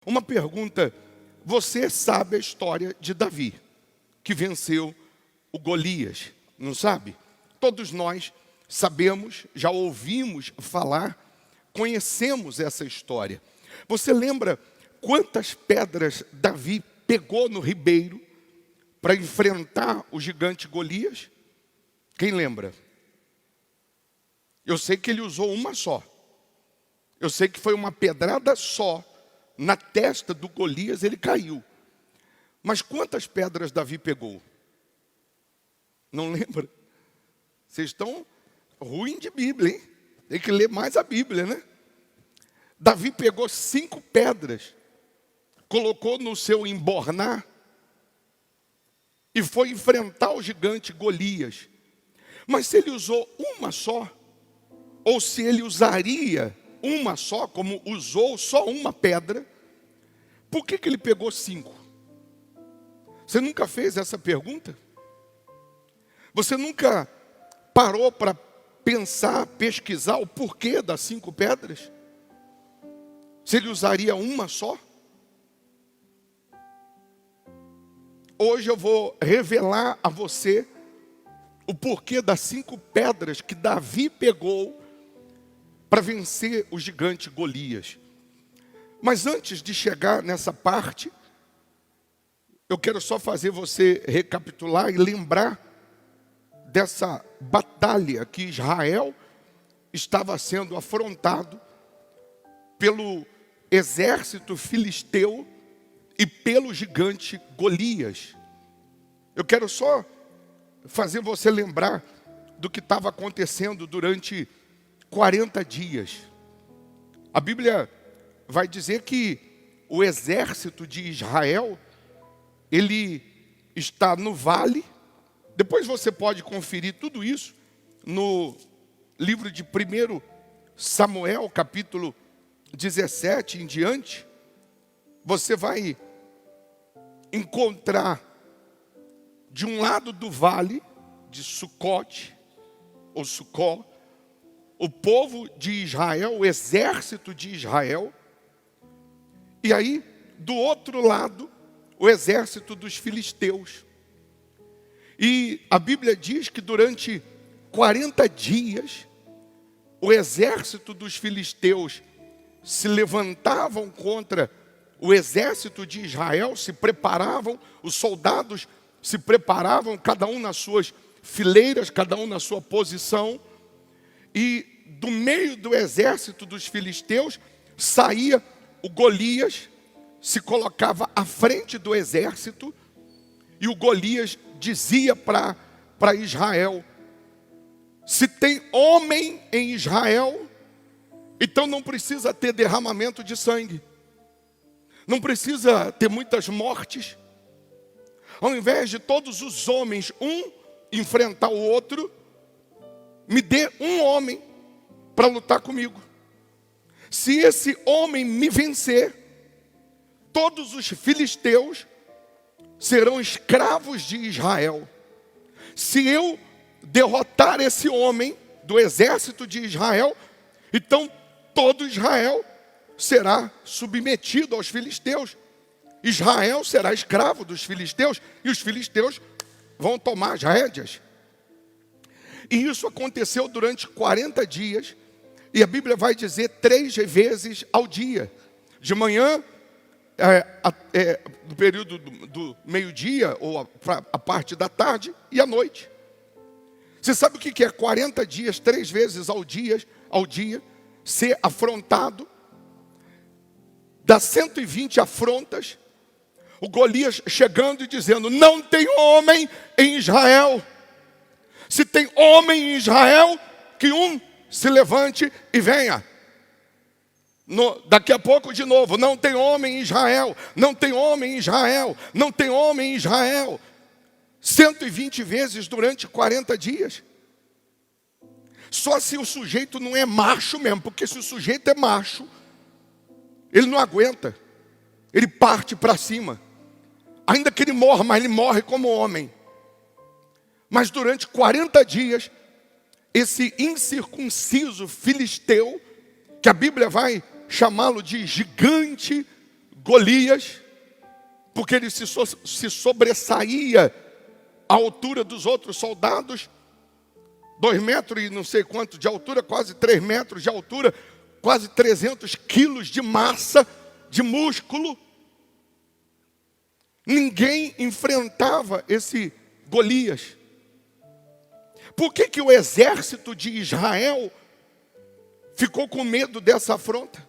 Uma pergunta: você sabe a história de Davi, que venceu o Golias, não sabe? Todos nós sabemos, já ouvimos falar, conhecemos essa história. Você lembra quantas pedras Davi pegou no ribeiro para enfrentar o gigante Golias? Quem lembra? Eu sei que ele usou uma só. Eu sei que foi uma pedrada só. Na testa do Golias ele caiu. Mas quantas pedras Davi pegou? Não lembra? Vocês estão ruim de Bíblia, hein? Tem que ler mais a Bíblia, né? Davi pegou 5 pedras, colocou no seu embornar e foi enfrentar o gigante Golias. Mas se ele usou uma só, ou se ele usaria uma só, como usou só uma pedra, por que ele pegou 5? Você nunca fez essa pergunta? Você nunca parou para pensar, pesquisar o porquê das 5 pedras? Se ele usaria uma só? Hoje eu vou revelar a você o porquê das 5 pedras que Davi pegou para vencer o gigante Golias. Mas antes de chegar nessa parte, eu quero só fazer você recapitular e lembrar dessa batalha que Israel estava sendo afrontado pelo exército filisteu e pelo gigante Golias. Eu quero só fazer você lembrar do que estava acontecendo durante 40 dias. A Bíblia vai dizer que o exército de Israel, ele está no vale. Depois você pode conferir tudo isso no livro de 1 Samuel, capítulo 17 em diante. Você vai encontrar de um lado do vale de Sucote, ou Sucó, o povo de Israel, o exército de Israel. E aí, do outro lado, o exército dos filisteus. E a Bíblia diz que durante 40 dias, o exército dos filisteus se levantavam contra o exército de Israel, se preparavam, os soldados se preparavam, cada um nas suas fileiras, cada um na sua posição. E do meio do exército dos filisteus saía o Golias, se colocava à frente do exército, e o Golias dizia para Israel: se tem homem em Israel, então não precisa ter derramamento de sangue, não precisa ter muitas mortes. Ao invés de todos os homens, um enfrentar o outro, me dê um homem para lutar comigo. Se esse homem me vencer, todos os filisteus serão escravos de Israel. Se eu derrotar esse homem do exército de Israel, então todo Israel será submetido aos filisteus. Israel será escravo dos filisteus e os filisteus vão tomar as rédeas. E isso aconteceu durante 40 dias. E a Bíblia vai dizer 3 vezes ao dia. De manhã, no período do meio-dia, ou a parte da tarde, e à noite. Você sabe o que é 40 dias, 3 vezes ao dia, ser afrontado? Das 120 afrontas, o Golias chegando e dizendo: não tem homem em Israel. Se tem homem em Israel, que um se levante e venha. Daqui a pouco de novo: não tem homem em Israel, não tem homem em Israel, não tem homem em Israel. 120 vezes durante 40 dias. Só se o sujeito não é macho mesmo, porque se o sujeito é macho, ele não aguenta, ele parte para cima. Ainda que ele morra, mas ele morre como homem. Mas durante 40 dias, esse incircunciso filisteu, que a Bíblia vai chamá-lo de gigante Golias, porque ele se sobressaía à altura dos outros soldados, 2 metros e não sei quanto de altura, quase 3 metros de altura, quase 300 quilos de massa, de músculo. Ninguém enfrentava esse Golias. Por que o exército de Israel ficou com medo dessa afronta?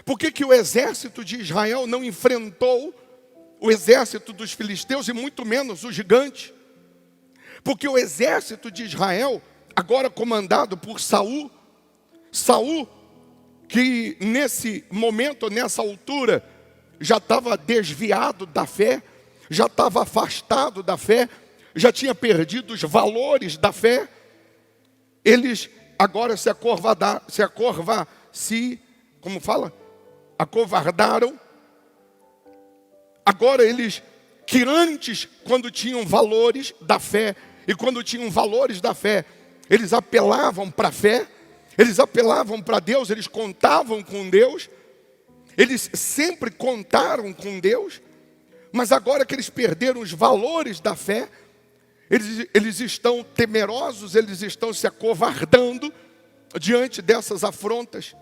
Por que o exército de Israel não enfrentou o exército dos filisteus e muito menos o gigante? Porque o exército de Israel, agora comandado por Saul, que nesse momento, nessa altura, já estava desviado da fé, já estava afastado da fé, já tinha perdido os valores da fé. Eles agora acovardaram. Agora eles, que antes, quando tinham valores da fé, e quando tinham valores da fé, eles apelavam para a fé, eles apelavam para Deus, eles contavam com Deus, eles sempre contaram com Deus, mas agora que eles perderam os valores da fé, eles estão temerosos, eles estão se acovardando diante dessas afrontas.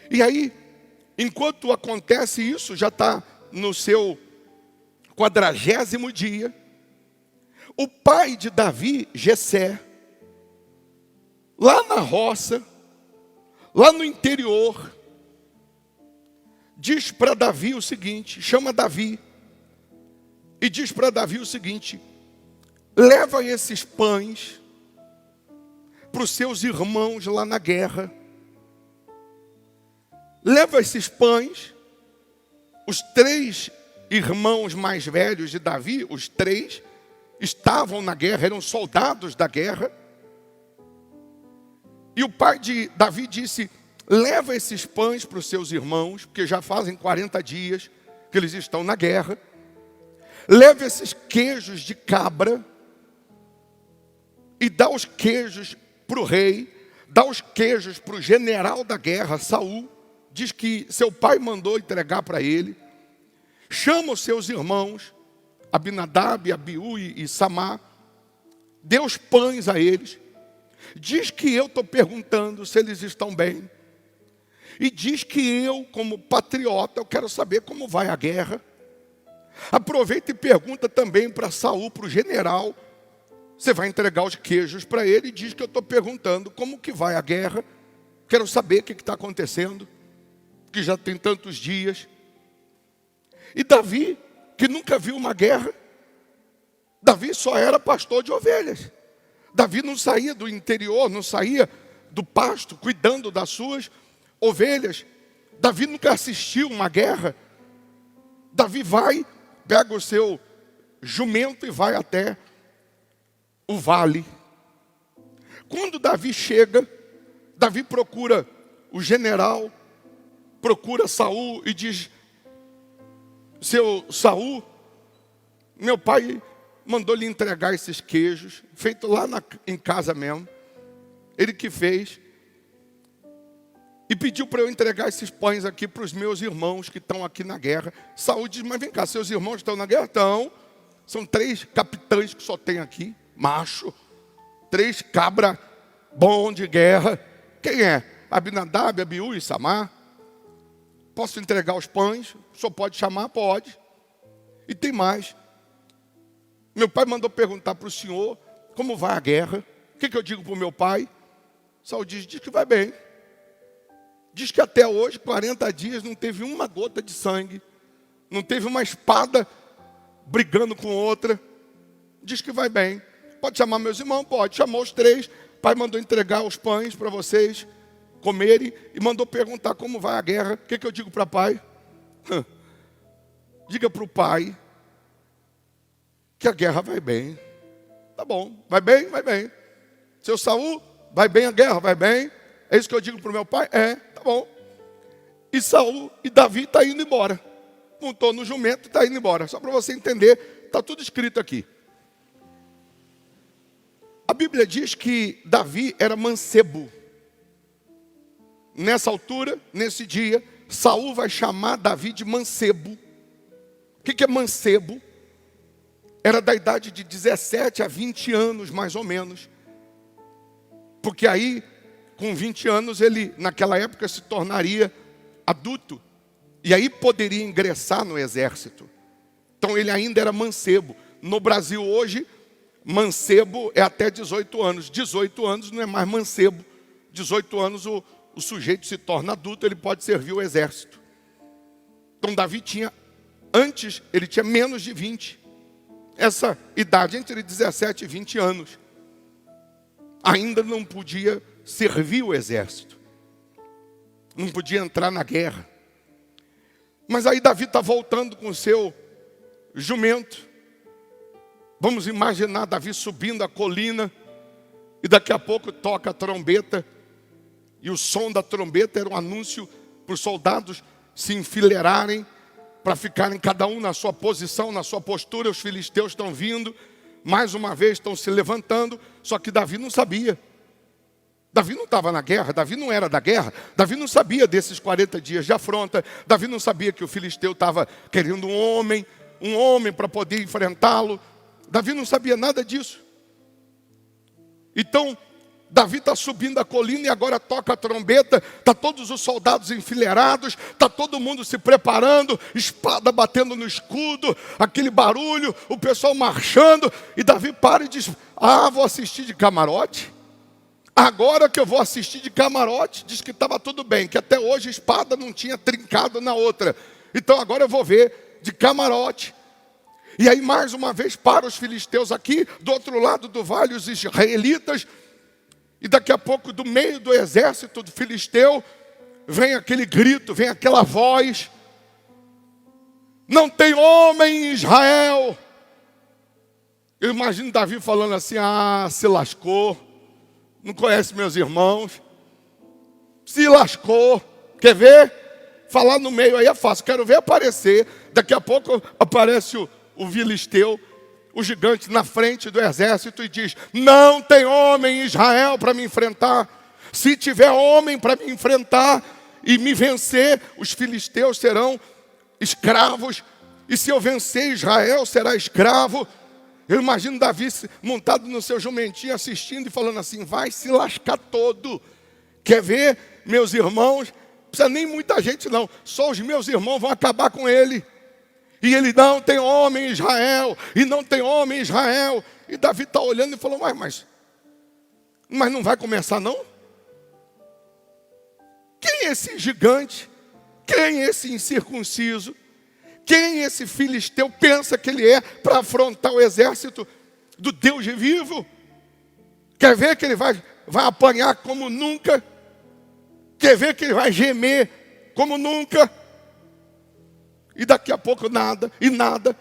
E aí, enquanto acontece isso, já está no seu 40º dia, o pai de Davi, Jessé, lá na roça, lá no interior, diz para Davi o seguinte, chama Davi, e diz para Davi o seguinte: leva esses pães para os seus irmãos lá na guerra. Leva esses pães. Os 3 irmãos mais velhos de Davi, os 3, estavam na guerra, eram soldados da guerra. E o pai de Davi disse: leva esses pães para os seus irmãos, porque já fazem 40 dias que eles estão na guerra. Leva esses queijos de cabra e dá os queijos para o rei, dá os queijos para o general da guerra, Saul. Diz que seu pai mandou entregar para ele. Chama os seus irmãos, Abinadab, Abiú e Samar. Dê os pães a eles. Diz que eu estou perguntando se eles estão bem. E diz que eu, como patriota, eu quero saber como vai a guerra. Aproveita e pergunta também para Saul, para o general. Você vai entregar os queijos para ele e diz que eu estou perguntando como que vai a guerra. Quero saber o que está acontecendo, que já tem tantos dias. E Davi, que nunca viu uma guerra, Davi só era pastor de ovelhas. Davi não saía do interior, não saía do pasto, cuidando das suas ovelhas. Davi nunca assistiu uma guerra. Davi vai, pega o seu jumento e vai até o vale. Quando Davi chega, Davi procura o general, procura Saul e diz: seu Saul, meu pai mandou lhe entregar esses queijos, feito lá em casa mesmo, ele que fez, e pediu para eu entregar esses pães aqui para os meus irmãos que estão aqui na guerra. Saul diz: mas vem cá, seus irmãos estão na guerra? Estão. São 3 capitães que só tem aqui, macho, 3 cabra bom de guerra. Quem é? Abinadab, Abiú e Samar. Posso entregar os pães? O senhor pode chamar? Pode. E tem mais. Meu pai mandou perguntar para o senhor como vai a guerra. O que eu digo para o meu pai? Saul diz que vai bem. Diz que até hoje, 40 dias, não teve uma gota de sangue. Não teve uma espada brigando com outra. Diz que vai bem. Pode chamar meus irmãos? Pode. Chamou os 3. O pai mandou entregar os pães para vocês comerem. E mandou perguntar como vai a guerra. O que eu digo para pai? Diga para o pai que a guerra vai bem. Tá bom. Vai bem? Vai bem. Seu Saul, vai bem a guerra? Vai bem. É isso que eu digo para o meu pai? É, tá bom. E Saul e Davi estão indo embora. Montou no jumento e está indo embora. Só para você entender, está tudo escrito aqui. A Bíblia diz que Davi era mancebo. Nessa altura, nesse dia, Saul vai chamar Davi de mancebo. O que é mancebo? Era da idade de 17 a 20 anos, mais ou menos. Porque aí, com 20 anos, ele, naquela época, se tornaria adulto. E aí poderia ingressar no exército. Então ele ainda era mancebo. No Brasil hoje, mancebo é até 18 anos. 18 anos não é mais mancebo. 18 anos o sujeito se torna adulto, ele pode servir o exército. Então Davi tinha, antes, ele tinha menos de 20. Essa idade, entre 17 e 20 anos. Ainda não podia servir o exército. Não podia entrar na guerra. Mas aí Davi está voltando com o seu jumento. Vamos imaginar Davi subindo a colina. E daqui a pouco toca a trombeta. E o som da trombeta era um anúncio para os soldados se enfileirarem, para ficarem cada um na sua posição, na sua postura. Os filisteus estão vindo, mais uma vez estão se levantando. Só que Davi não sabia. Davi não estava na guerra, Davi não era da guerra. Davi não sabia desses 40 dias de afronta. Davi não sabia que o filisteu estava querendo um homem para poder enfrentá-lo. Davi não sabia nada disso. Então, Davi está subindo a colina e agora toca a trombeta. Está todos os soldados enfileirados. Está todo mundo se preparando. Espada batendo no escudo. Aquele barulho. O pessoal marchando. E Davi para e diz: vou assistir de camarote. Agora que eu vou assistir de camarote. Diz que estava tudo bem. Que até hoje a espada não tinha trincado na outra. Então agora eu vou ver de camarote. E aí mais uma vez para os filisteus aqui. Do outro lado do vale os israelitas. E daqui a pouco, do meio do exército do filisteu, vem aquele grito, vem aquela voz: não tem homem em Israel. Eu imagino Davi falando assim: se lascou. Não conhece meus irmãos. Se lascou. Quer ver? Falar no meio aí é fácil. Quero ver aparecer. Daqui a pouco aparece o filisteu, o gigante na frente do exército e diz: não tem homem em Israel para me enfrentar. Se tiver homem para me enfrentar e me vencer, os filisteus serão escravos. E se eu vencer, Israel será escravo. Eu imagino Davi montado no seu jumentinho assistindo e falando assim: vai se lascar todo. Quer ver, meus irmãos? Não precisa nem muita gente não. Só os meus irmãos vão acabar com ele. E ele: não tem homem em Israel. E não tem homem em Israel. E Davi está olhando e falou: mas não vai começar não? Quem é esse gigante? Quem é esse incircunciso? Quem esse filisteu pensa que ele é para afrontar o exército do Deus vivo? Quer ver que ele vai apanhar como nunca? Quer ver que ele vai gemer como nunca? E daqui a pouco nada, e nada.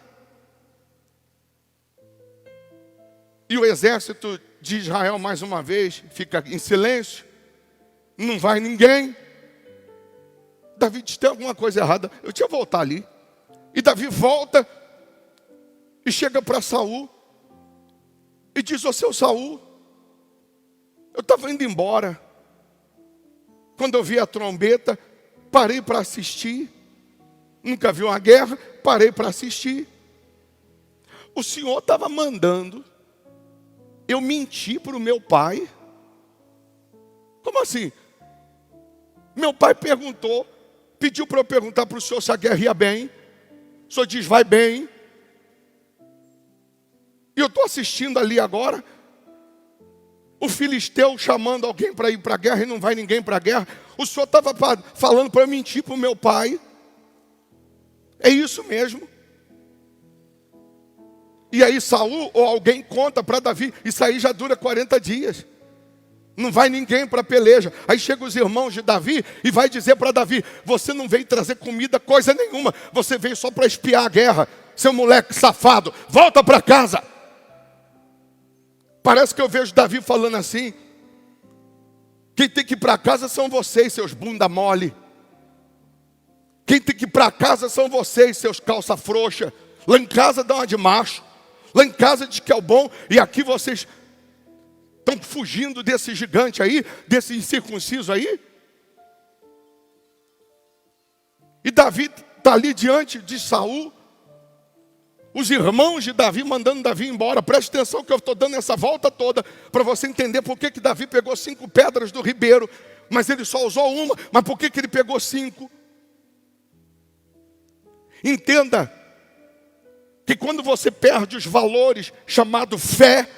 E o exército de Israel, mais uma vez, fica em silêncio. Não vai ninguém. Davi diz: tem alguma coisa errada. Eu tinha que voltar ali. E Davi volta e chega para Saul e diz: ô seu Saul, eu estava indo embora. Quando eu vi a trombeta, parei para assistir. Nunca vi uma guerra, parei para assistir. O Senhor estava mandando eu mentir para o meu pai. Como assim? Meu pai perguntou, pediu para eu perguntar para o senhor se a guerra ia bem. O senhor diz: vai bem. E eu estou assistindo ali agora o filisteu chamando alguém para ir para a guerra e não vai ninguém para a guerra. O senhor estava falando para eu mentir para o meu pai. É isso mesmo. E aí Saul ou alguém conta para Davi: isso aí já dura 40 dias. Não vai ninguém para a peleja. Aí chegam os irmãos de Davi e vai dizer para Davi: você não veio trazer comida, coisa nenhuma. Você veio só para espiar a guerra. Seu moleque safado, volta para casa. Parece que eu vejo Davi falando assim: quem tem que ir para casa são vocês, seus bunda mole. Quem tem que ir para casa são vocês, seus calça frouxa. Lá em casa dá uma de macho. Lá em casa diz que é o bom. E aqui vocês estão fugindo desse gigante aí, desse incircunciso aí. E Davi está ali diante de Saul. Os irmãos de Davi mandando Davi embora. Preste atenção que eu estou dando essa volta toda para você entender por que Davi pegou 5 pedras do ribeiro, mas ele só usou uma. Mas por que ele pegou 5? Entenda que quando você perde os valores chamado fé,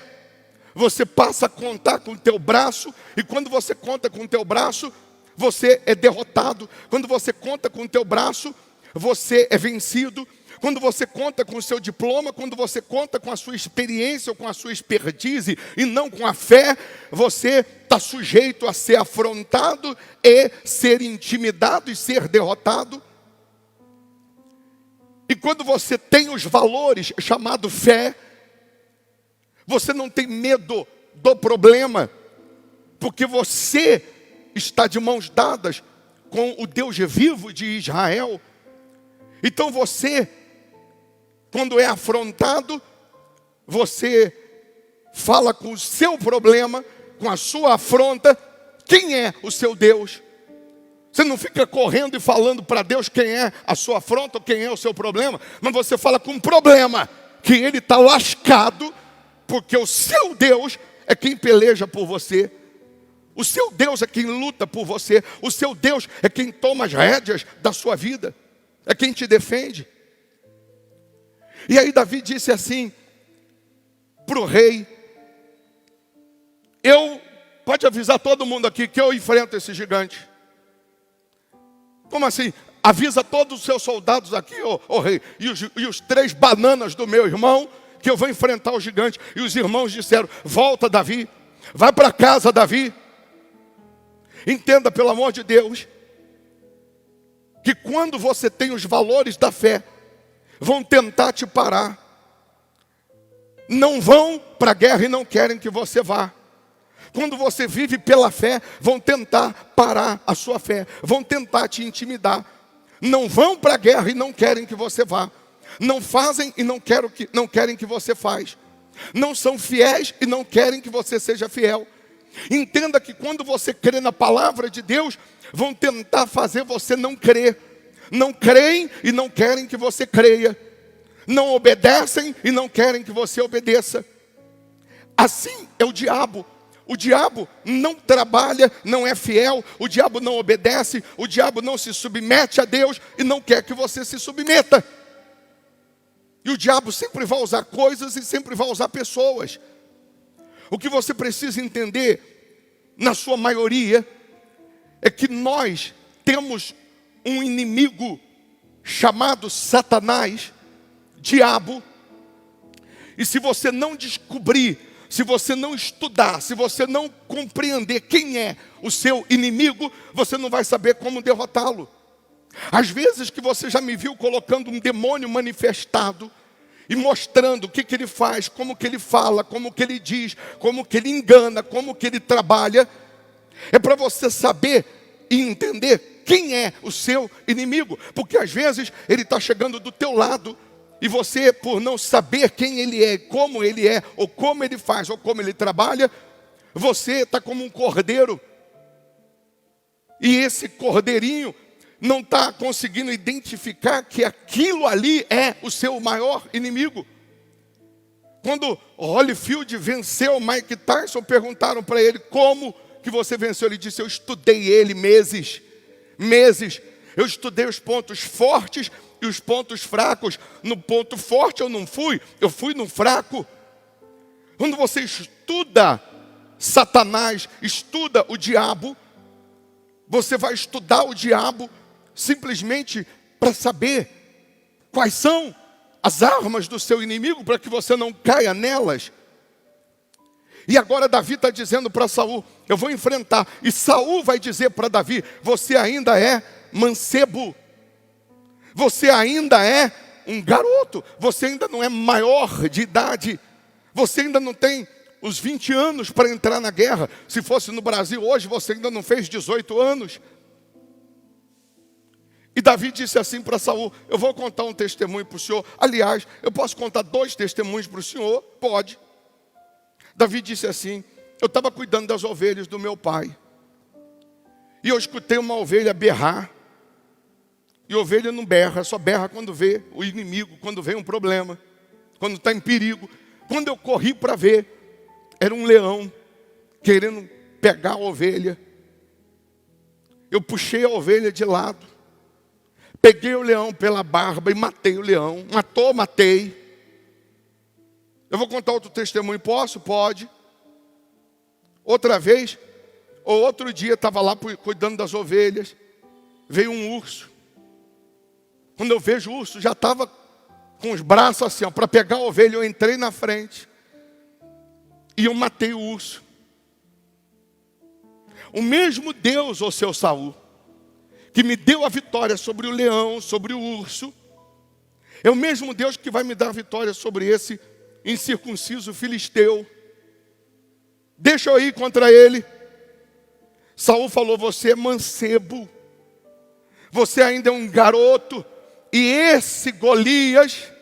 você passa a contar com o teu braço, e quando você conta com o teu braço, você é derrotado. Quando você conta com o teu braço, você é vencido. Quando você conta com o seu diploma, quando você conta com a sua experiência ou com a sua expertise e não com a fé, você está sujeito a ser afrontado e ser intimidado e ser derrotado. E quando você tem os valores chamado fé, você não tem medo do problema, porque você está de mãos dadas com o Deus vivo de Israel. Então você, quando é afrontado, você fala com o seu problema, com a sua afronta, quem é o seu Deus. Você não fica correndo e falando para Deus quem é a sua afronta ou quem é o seu problema, mas você fala com um problema, que ele está lascado, porque o seu Deus é quem peleja por você. O seu Deus é quem luta por você. O seu Deus é quem toma as rédeas da sua vida. É quem te defende. E aí Davi disse assim para o rei: pode avisar todo mundo aqui que eu enfrento esse gigante. Como assim? Avisa todos os seus soldados aqui, ô rei, e os 3 bananas do meu irmão, que eu vou enfrentar o gigante. E os irmãos disseram: volta, Davi, vai para casa, Davi. Entenda, pelo amor de Deus, que quando você tem os valores da fé, vão tentar te parar. Não vão para a guerra e não querem que você vá. Quando você vive pela fé, vão tentar parar a sua fé, vão tentar te intimidar. Não vão para a guerra e não querem que você vá. Não fazem e não querem que você faz. Não são fiéis e não querem que você seja fiel. Entenda que quando você crê na palavra de Deus, vão tentar fazer você não crer. Não creem e não querem que você creia. Não obedecem e não querem que você obedeça. Assim é o diabo. O diabo não trabalha, não é fiel. O diabo não obedece. O diabo não se submete a Deus e não quer que você se submeta. E o diabo sempre vai usar coisas e sempre vai usar pessoas. O que você precisa entender, na sua maioria, é que nós temos um inimigo chamado Satanás, diabo. E se você não descobrir, se você não estudar, se você não compreender quem é o seu inimigo, você não vai saber como derrotá-lo. Às vezes que você já me viu colocando um demônio manifestado e mostrando o que ele faz, como que ele fala, como que ele diz, como que ele engana, como que ele trabalha, é para você saber e entender quem é o seu inimigo. Porque às vezes ele está chegando do teu lado e você, por não saber quem ele é, ou como ele faz, ou como ele trabalha, você está como um cordeiro. E esse cordeirinho não está conseguindo identificar que aquilo ali é o seu maior inimigo. Quando Holyfield venceu Mike Tyson, perguntaram para ele: como que você venceu? Ele disse: eu estudei ele meses. Eu estudei os pontos fortes e os pontos fracos. No ponto forte eu não fui, eu fui no fraco. Quando você estuda Satanás, estuda o diabo, você vai estudar o diabo simplesmente para saber quais são as armas do seu inimigo, para que você não caia nelas. E agora Davi está dizendo para Saul: eu vou enfrentar. E Saul vai dizer para Davi: você ainda é mancebo. Você ainda é um garoto. Você ainda não é maior de idade. Você ainda não tem os 20 anos para entrar na guerra. Se fosse no Brasil hoje, você ainda não fez 18 anos. E Davi disse assim para Saul: eu vou contar um testemunho para o senhor. Aliás, eu posso contar 2 testemunhos para o senhor? Pode. Davi disse assim: eu estava cuidando das ovelhas do meu pai, e eu escutei uma ovelha berrar. E ovelha não berra, só berra quando vê o inimigo, quando vem um problema, quando está em perigo. Quando eu corri para ver, era um leão querendo pegar a ovelha. Eu puxei a ovelha de lado, peguei o leão pela barba e matei o leão. Matei. Eu vou contar outro testemunho, posso? Pode. Outra vez, ou outro dia, estava lá cuidando das ovelhas, veio um urso. Quando eu vejo o urso, já estava com os braços assim, para pegar a ovelha, eu entrei na frente. E eu matei o urso. O mesmo Deus, ó seu Saul, que me deu a vitória sobre o leão, sobre o urso, é o mesmo Deus que vai me dar a vitória sobre esse incircunciso filisteu. Deixa eu ir contra ele. Saul falou, você é mancebo, você ainda é um garoto, e esse Golias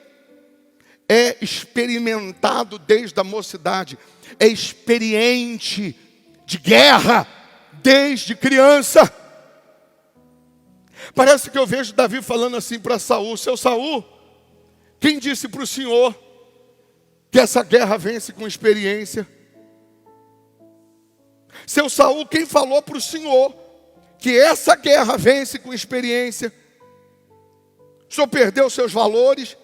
é experimentado desde a mocidade, é experiente de guerra desde criança. Parece que eu vejo Davi falando assim para Saul, seu Saul, quem disse para o senhor que essa guerra vence com experiência? Seu Saul, quem falou para o senhor que essa guerra vence com experiência? O senhor perdeu seus valores?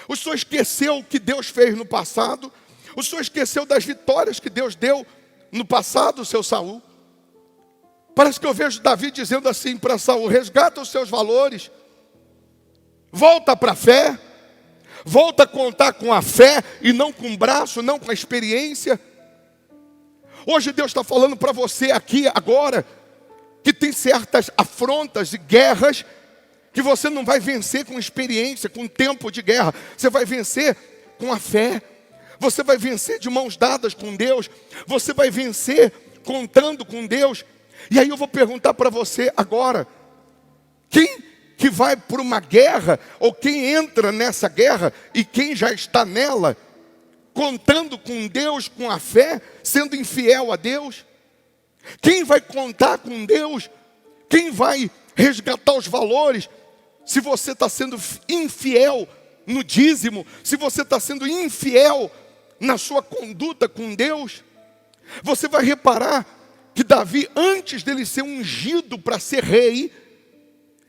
O senhor esqueceu o que Deus fez no passado? O senhor esqueceu das vitórias que Deus deu no passado, seu Saul? Parece que eu vejo Davi dizendo assim para Saul, resgata os seus valores, volta para a fé, volta a contar com a fé e não com o braço, não com a experiência. Hoje Deus está falando para você aqui, agora, que tem certas afrontas e guerras que você não vai vencer com experiência, com tempo de guerra. Você vai vencer com a fé. Você vai vencer de mãos dadas com Deus. Você vai vencer contando com Deus. E aí eu vou perguntar para você agora, quem que vai para uma guerra, ou quem entra nessa guerra, e quem já está nela, contando com Deus, com a fé, sendo infiel a Deus? Quem vai contar com Deus? Quem vai resgatar os valores? Se você está sendo infiel no dízimo, se você está sendo infiel na sua conduta com Deus, você vai reparar que Davi, antes dele ser ungido para ser rei,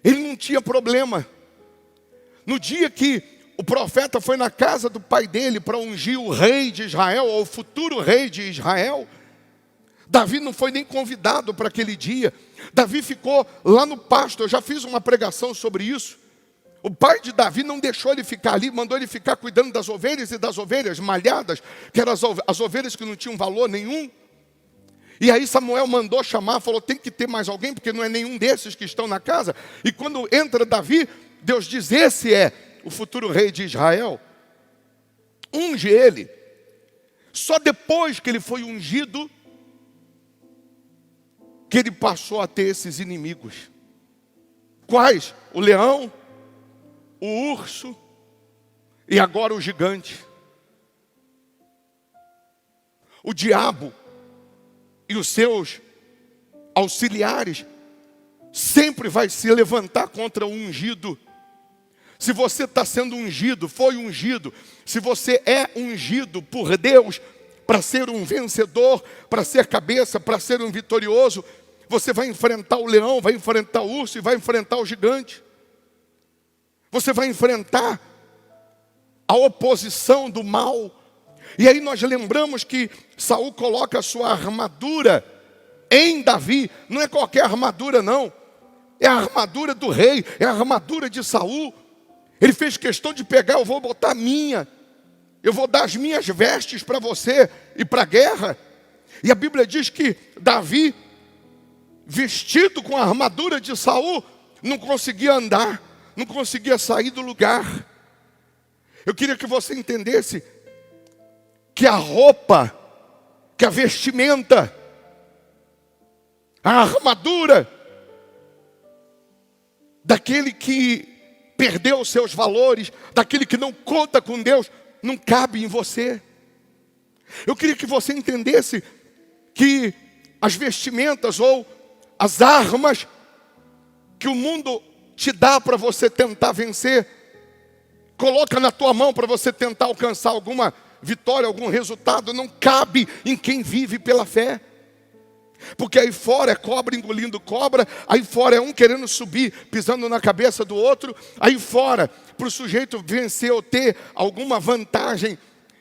ele não tinha problema. No dia que o profeta foi na casa do pai dele para ungir o rei de Israel, ou o futuro rei de Israel, Davi não foi nem convidado para aquele dia. Davi ficou lá no pasto. Eu já fiz uma pregação sobre isso. O pai de Davi não deixou ele ficar ali, mandou ele ficar cuidando das ovelhas e das ovelhas malhadas, que eram as ovelhas que não tinham valor nenhum. E aí Samuel mandou chamar, falou, tem que ter mais alguém, porque não é nenhum desses que estão na casa. E quando entra Davi, Deus diz, esse é o futuro rei de Israel. Unge ele. Só depois que ele foi ungido, que ele passou a ter esses inimigos. Quais? O leão, o urso e agora o gigante. O diabo e os seus auxiliares sempre vai se levantar contra o ungido. Se você está sendo ungido, foi ungido, se você é ungido por Deus para ser um vencedor, para ser cabeça, para ser um vitorioso, você vai enfrentar o leão, vai enfrentar o urso e vai enfrentar o gigante. Você vai enfrentar a oposição do mal. E aí nós lembramos que Saul coloca a sua armadura em Davi. Não é qualquer armadura não. É a armadura do rei, é a armadura de Saul. Ele fez questão de pegar, eu vou botar a minha. Eu vou dar as minhas vestes para você e para a guerra. E a Bíblia diz que Davi, vestido com a armadura de Saul, não conseguia andar, não conseguia sair do lugar. Eu queria que você entendesse que a roupa, que a vestimenta, a armadura daquele que perdeu os seus valores, daquele que não conta com Deus, não cabe em você. Eu queria que você entendesse que as vestimentas ou as armas que o mundo te dá para você tentar vencer, coloca na tua mão para você tentar alcançar alguma vitória, algum resultado, não cabe em quem vive pela fé. Porque aí fora é cobra engolindo cobra, aí fora é um querendo subir, pisando na cabeça do outro, aí fora, para o sujeito vencer ou ter alguma vantagem,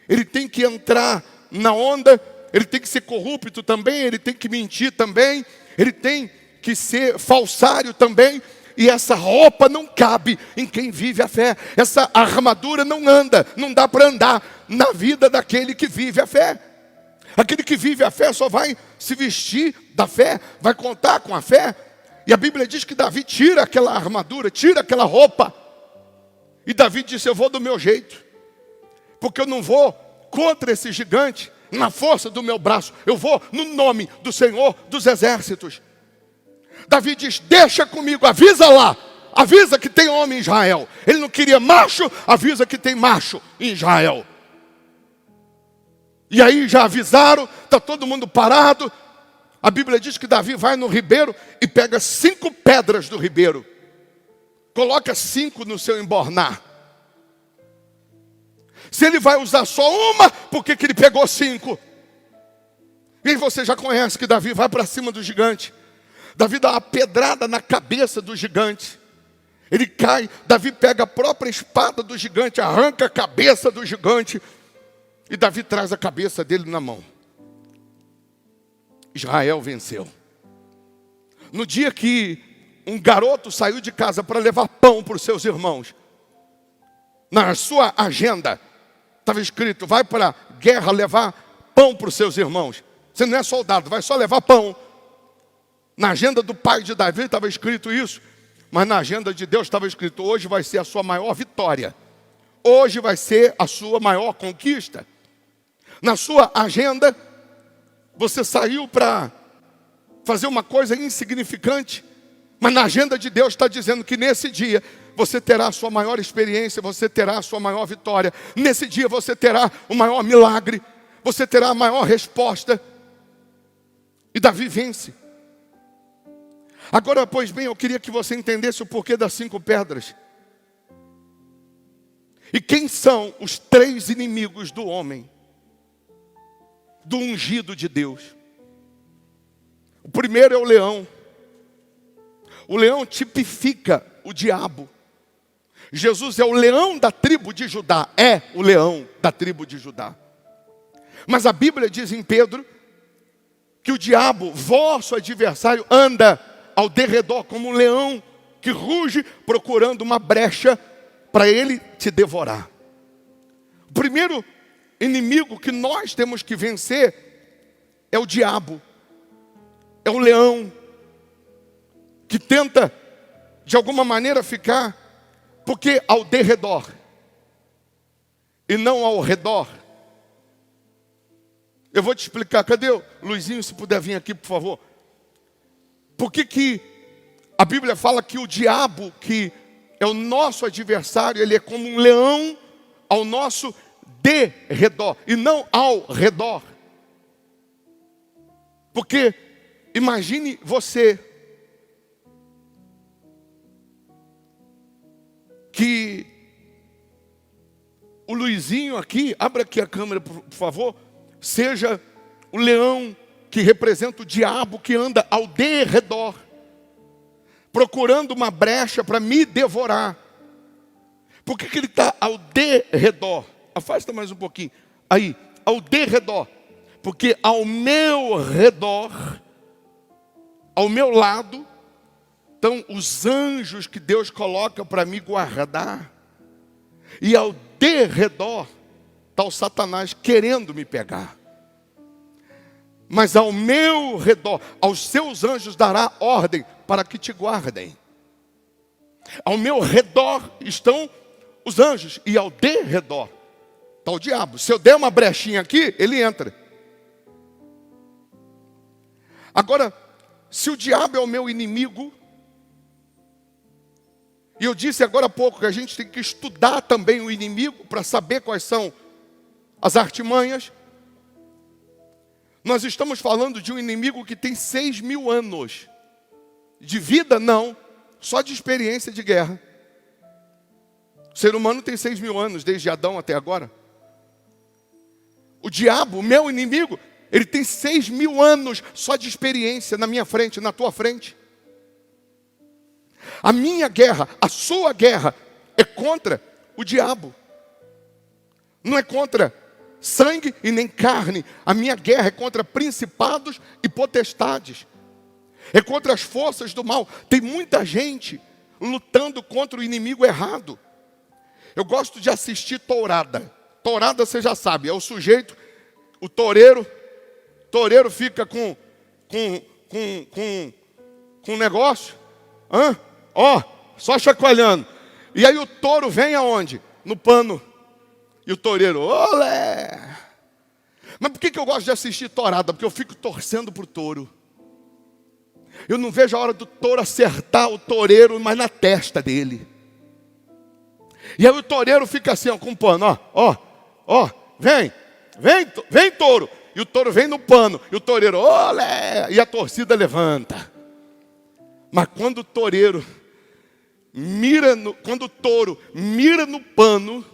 ele tem que entrar na onda, ele tem que ser corrupto também, ele tem que mentir também, ele tem que ser falsário também, e essa roupa não cabe em quem vive a fé, essa armadura não anda, não dá para andar na vida daquele que vive a fé. Aquele que vive a fé só vai se vestir da fé, vai contar com a fé. E a Bíblia diz que Davi tira aquela armadura, tira aquela roupa. E Davi disse, eu vou do meu jeito. Porque eu não vou contra esse gigante na força do meu braço. Eu vou no nome do Senhor dos Exércitos. Davi diz, deixa comigo, avisa lá. Avisa que tem homem em Israel. Ele não queria macho, avisa que tem macho em Israel. E aí já avisaram, está todo mundo parado. A Bíblia diz que Davi vai no ribeiro e pega 5 pedras do ribeiro. Coloca 5 no seu embornar. Se ele vai usar só uma, por que ele pegou 5? E aí você já conhece que Davi vai para cima do gigante. Davi dá uma pedrada na cabeça do gigante. Ele cai, Davi pega a própria espada do gigante, arranca a cabeça do gigante. E Davi traz a cabeça dele na mão. Israel venceu. No dia que um garoto saiu de casa para levar pão para os seus irmãos, na sua agenda estava escrito, vai para a guerra levar pão para os seus irmãos. Você não é soldado, vai só levar pão. Na agenda do pai de Davi estava escrito isso, mas na agenda de Deus estava escrito, hoje vai ser a sua maior vitória. Hoje vai ser a sua maior conquista. Na sua agenda, você saiu para fazer uma coisa insignificante, mas na agenda de Deus está dizendo que nesse dia você terá a sua maior experiência, você terá a sua maior vitória. Nesse dia você terá o maior milagre, você terá a maior resposta. E Davi vence. Agora, pois bem, eu queria que você entendesse o porquê das 5 pedras. E quem são os 3 inimigos do homem? Do ungido de Deus. O primeiro é o leão. O leão tipifica o diabo. Jesus é o leão da tribo de Judá. É o leão da tribo de Judá. Mas a Bíblia diz em Pedro que o diabo, vosso adversário, anda ao derredor como um leão que ruge procurando uma brecha para ele te devorar. O primeiro inimigo que nós temos que vencer é o diabo. É o leão que tenta de alguma maneira ficar, porque ao derredor e não ao redor. Eu vou te explicar, cadê o Luizinho, se puder vir aqui por favor. Por que a Bíblia fala que o diabo, que é o nosso adversário, ele é como um leão ao nosso derredor e não ao redor? Porque imagine você que o Luizinho aqui, abra aqui a câmera por favor, seja o leão que representa o diabo que anda ao derredor, procurando uma brecha para me devorar. Por que ele está ao derredor? Afasta mais um pouquinho. Aí, ao derredor. Porque ao meu redor, ao meu lado, estão os anjos que Deus coloca para me guardar. E ao derredor está o Satanás querendo me pegar. Mas ao meu redor, aos seus anjos dará ordem para que te guardem. Ao meu redor estão os anjos e ao derredor está o diabo. Se eu der uma brechinha aqui, ele entra. Agora, se o diabo é o meu inimigo, e eu disse agora há pouco que a gente tem que estudar também o inimigo para saber quais são as artimanhas. Nós estamos falando de um inimigo que tem 6.000 anos. De vida, não. só de experiência de guerra. O ser humano tem 6.000 anos, desde Adão até agora. O diabo, o meu inimigo, ele tem 6.000 anos só de experiência na minha frente, na tua frente. A minha guerra, a sua guerra, é contra o diabo. Não é contra sangue e nem carne. A minha guerra é contra principados e potestades. É contra as forças do mal. Tem muita gente lutando contra o inimigo errado. Eu gosto de assistir tourada. Tourada você já sabe, é o sujeito, o toureiro fica com um negócio, só chacoalhando. E aí o touro vem aonde? No pano. E o toureiro, olé! Mas por que eu gosto de assistir tourada? Porque eu fico torcendo pro touro. Eu não vejo a hora do touro acertar o toureiro, mas na testa dele. E aí o toureiro fica assim, ó, com o pano, vem touro. E o touro vem no pano, e o toureiro, olé! E a torcida levanta. Mas quando o touro mira no pano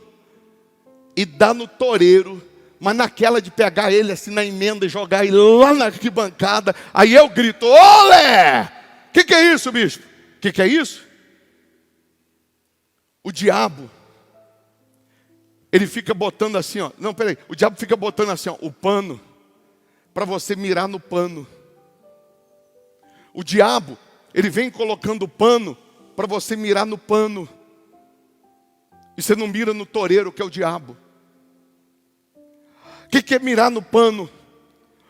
e dá no toureiro, mas naquela de pegar ele assim na emenda e jogar ele lá na arquibancada, aí eu grito, olé! Que é isso, bispo? Que é isso? O diabo, ele fica botando assim, ó. Não, peraí. O diabo fica botando assim, ó, o pano, para você mirar no pano. O diabo, ele vem colocando o pano para você mirar no pano. E você não mira no toureiro, que é o diabo. O que é mirar no pano?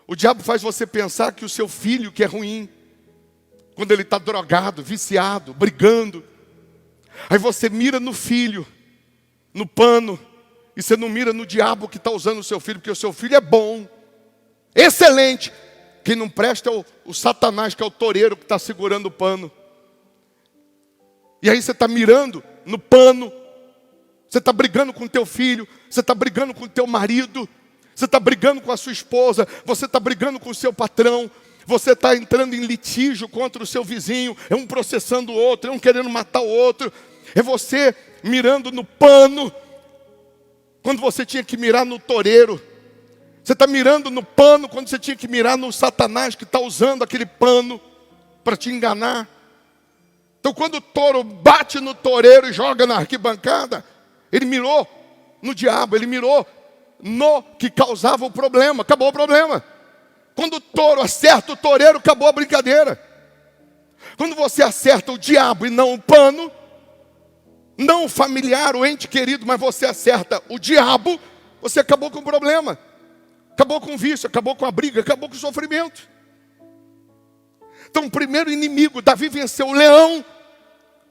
O diabo faz você pensar que o seu filho que é ruim, quando ele está drogado, viciado, brigando. Aí você mira no filho, no pano, e você não mira no diabo que está usando o seu filho, porque o seu filho é bom, excelente. Quem não presta é o Satanás, que é o toureiro que está segurando o pano. E aí você está mirando no pano, você está brigando com o teu filho, você está brigando com o teu marido, você está brigando com a sua esposa, você está brigando com o seu patrão, você está entrando em litígio contra o seu vizinho, é um processando o outro, é um querendo matar o outro, é você mirando no pano, quando você tinha que mirar no toureiro. Você está mirando no pano, quando você tinha que mirar no Satanás, que está usando aquele pano para te enganar. Então quando o touro bate no toureiro e joga na arquibancada, ele mirou no diabo, ele mirou no que causava o problema, acabou o problema. Quando o touro acerta o toureiro, acabou a brincadeira. Quando você acerta o diabo e não o pano, não o familiar, o ente querido, mas você acerta o diabo, você acabou com o problema. Acabou com o vício, acabou com a briga, acabou com o sofrimento. Então o primeiro inimigo, Davi venceu o leão.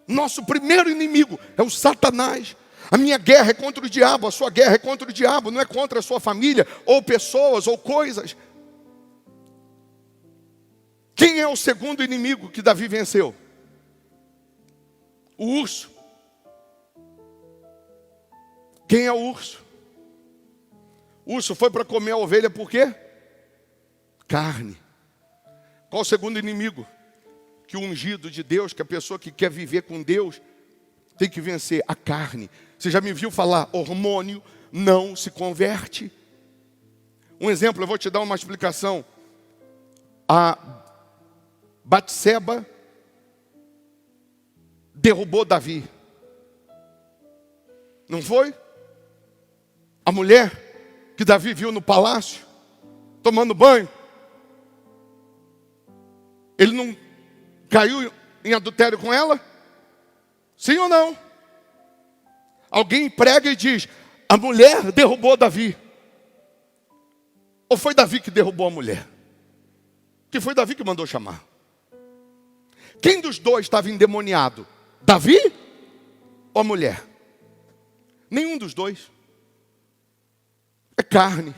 Nosso primeiro inimigo é o Satanás. A minha guerra é contra o diabo, a sua guerra é contra o diabo, não é contra a sua família, ou pessoas, ou coisas. Quem é o segundo inimigo que Davi venceu? O urso. Quem é o urso? O urso foi para comer a ovelha por quê? Carne. Qual o segundo inimigo? Que o ungido de Deus, que a pessoa que quer viver com Deus, tem que vencer a carne. Você já me viu falar, hormônio não se converte? Um exemplo, eu vou te dar uma explicação. A Batseba derrubou Davi. Não foi? A mulher que Davi viu no palácio, tomando banho, ele não caiu em adultério com ela? Sim ou não? Alguém prega e diz, a mulher derrubou Davi. Ou foi Davi que derrubou a mulher? Que foi Davi que mandou chamar. Quem dos dois estava endemoniado? Davi ou a mulher? Nenhum dos dois. É carne.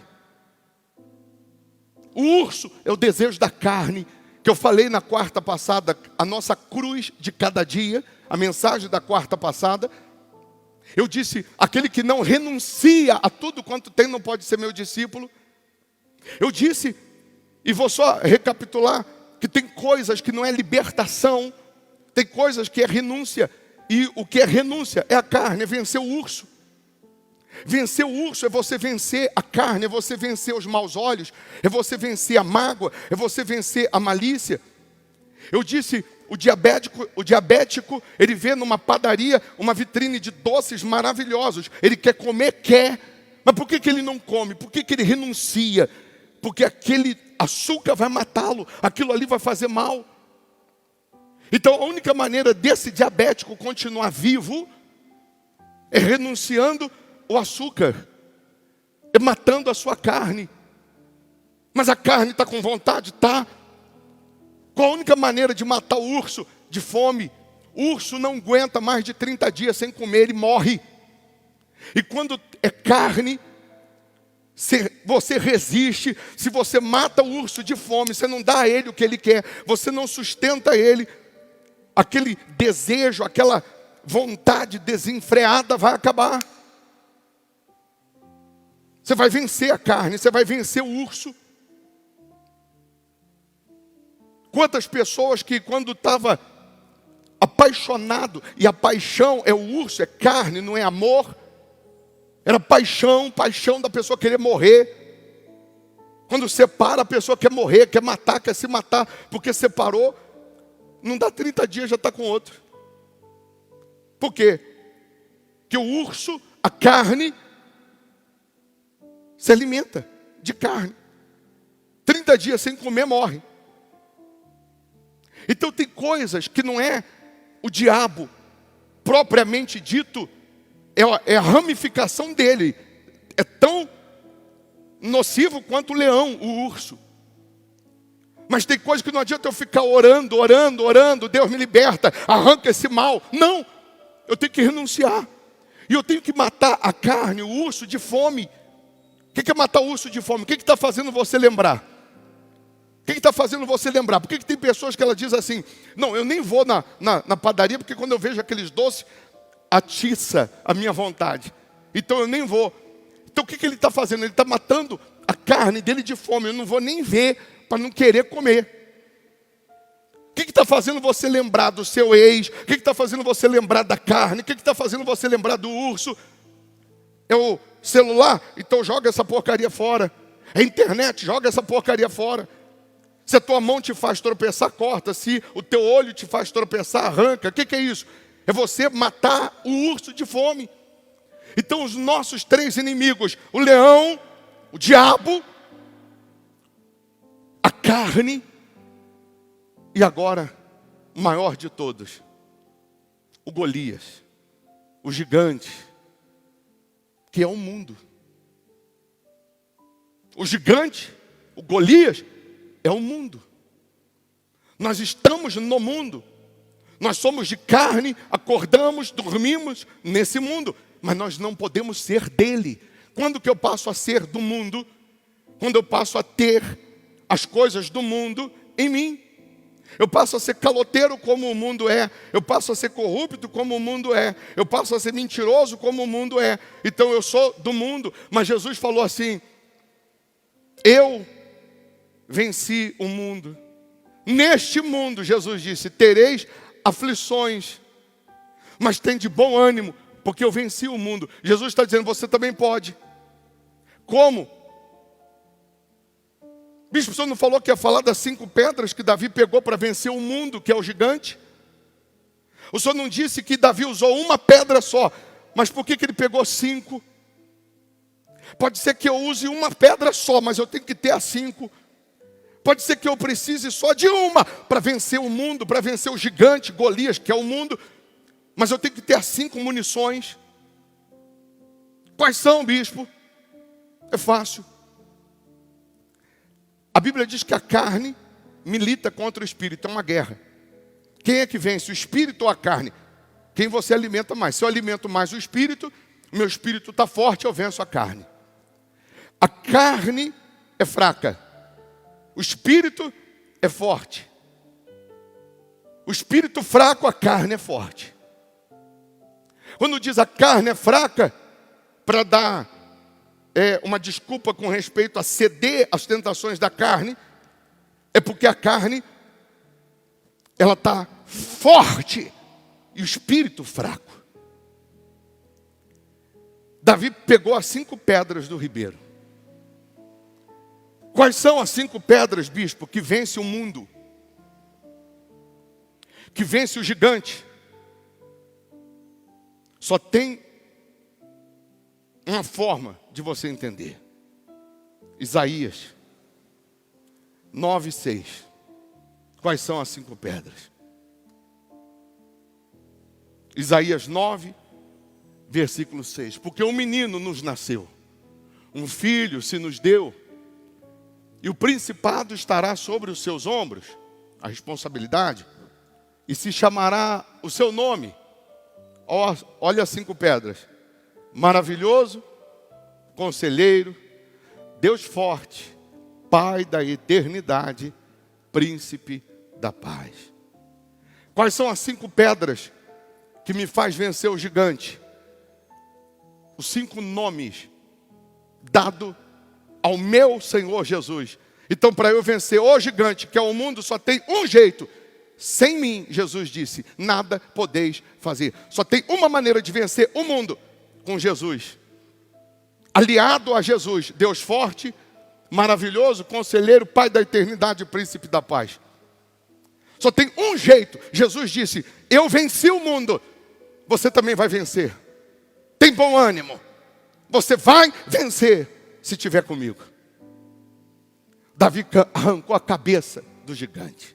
O urso é o desejo da carne, que eu falei na quarta passada, a nossa cruz de cada dia, a mensagem da quarta passada. Eu disse, aquele que não renuncia a tudo quanto tem não pode ser meu discípulo. Eu disse, e vou só recapitular, que tem coisas que não é libertação, Tem coisas que é renúncia. E o que é renúncia? É a carne, é vencer o urso. Vencer o urso é você vencer a carne, é você vencer os maus olhos, é você vencer a mágoa, é você vencer a malícia. Eu disse, o diabético, ele vê numa padaria uma vitrine de doces maravilhosos. Ele quer comer, quer. Mas por que ele não come? Por que ele renuncia? Porque aquele açúcar vai matá-lo, aquilo ali vai fazer mal. Então a única maneira desse diabético continuar vivo é renunciando o açúcar, é matando a sua carne. Mas a carne está com vontade? Está. Qual a única maneira de matar o urso? De fome. O urso não aguenta mais de 30 dias sem comer, ele morre. E quando é carne, se você resiste, se você mata o urso de fome, você não dá a ele o que ele quer, você não sustenta ele, aquele desejo, aquela vontade desenfreada vai acabar. Você vai vencer a carne, você vai vencer o urso. Quantas pessoas que quando estava apaixonado, e a paixão é o urso, é carne, não é amor. Era paixão da pessoa querer morrer. Quando separa, a pessoa quer morrer, quer matar, quer se matar, porque separou, não dá 30 dias, já está com outro. Por quê? Porque o urso, a carne, se alimenta de carne. 30 dias sem comer, morre. Então tem coisas que não é o diabo propriamente dito, é a ramificação dele. É tão nocivo quanto o leão, o urso. Mas tem coisas que não adianta eu ficar orando, Deus me liberta, arranca esse mal. Não, eu tenho que renunciar. E eu tenho que matar a carne, o urso de fome. O que é matar o urso de fome? O que está fazendo você lembrar? O que está fazendo você lembrar? Por que tem pessoas que ela diz assim, não, eu nem vou na padaria, porque quando eu vejo aqueles doces, atiça a minha vontade. Então eu nem vou. Então o que ele está fazendo? Ele está matando a carne dele de fome. Eu não vou nem ver para não querer comer. O que está fazendo você lembrar do seu ex? O que está fazendo você lembrar da carne? O que está fazendo você lembrar do urso? É o celular? Então joga essa porcaria fora. É a internet? Joga essa porcaria fora. Se a tua mão te faz tropeçar, corta. Se o teu olho te faz tropeçar, arranca. O que é isso? É você matar o urso de fome. Então os nossos 3 inimigos, o leão, o diabo, a carne e agora o maior de todos, o Golias, o gigante, que é o mundo. O gigante, o Golias, é o mundo. Nós estamos no mundo. Nós somos de carne, acordamos, dormimos nesse mundo. Mas nós não podemos ser dele. Quando que eu passo a ser do mundo? Quando eu passo a ter as coisas do mundo em mim. Eu passo a ser caloteiro como o mundo é. Eu passo a ser corrupto como o mundo é. Eu passo a ser mentiroso como o mundo é. Então eu sou do mundo. Mas Jesus falou assim, eu venci o mundo. Neste mundo, Jesus disse, tereis aflições, mas tem de bom ânimo, porque eu venci o mundo. Jesus está dizendo, você também pode. Como? Bispo, o senhor não falou que ia falar das 5 pedras que Davi pegou para vencer o mundo, que é o gigante? O senhor não disse que Davi usou uma pedra só, mas por que ele pegou 5? Pode ser que eu use uma pedra só, mas eu tenho que ter as 5. Pode ser que eu precise só de uma para vencer o mundo, para vencer o gigante Golias, que é o mundo. Mas eu tenho que ter as 5 munições. Quais são, bispo? É fácil. A Bíblia diz que a carne milita contra o espírito, é uma guerra. Quem é que vence, o espírito ou a carne? Quem você alimenta mais. Se eu alimento mais o espírito, meu espírito está forte, eu venço a carne. A carne é fraca. O espírito é forte. O espírito fraco, a carne é forte. Quando diz a carne é fraca, para dar uma desculpa com respeito a ceder às tentações da carne, é porque a carne, ela está forte e o espírito fraco. Davi pegou as 5 pedras do ribeiro. Quais são as 5 pedras, bispo, que vence o mundo? Que vence o gigante? Só tem uma forma de você entender. Isaías 9:6. Quais são as 5 pedras? Isaías 9, versículo 6. Porque um menino nos nasceu, um filho se nos deu, e o principado estará sobre os seus ombros, a responsabilidade, e se chamará o seu nome. Olha as 5 pedras. Maravilhoso, Conselheiro, Deus forte, Pai da eternidade, Príncipe da paz. Quais são as 5 pedras que me faz vencer o gigante? Os 5 nomes dados ao meu Senhor Jesus. Então, para eu vencer o gigante, que é o mundo, só tem um jeito. Sem mim, Jesus disse, nada podeis fazer. Só tem uma maneira de vencer o mundo, com Jesus. Aliado a Jesus, Deus forte, maravilhoso, Conselheiro, Pai da eternidade, Príncipe da paz. Só tem um jeito. Jesus disse, eu venci o mundo, você também vai vencer. Tem bom ânimo. Você vai vencer se estiver comigo. Davi arrancou a cabeça do gigante.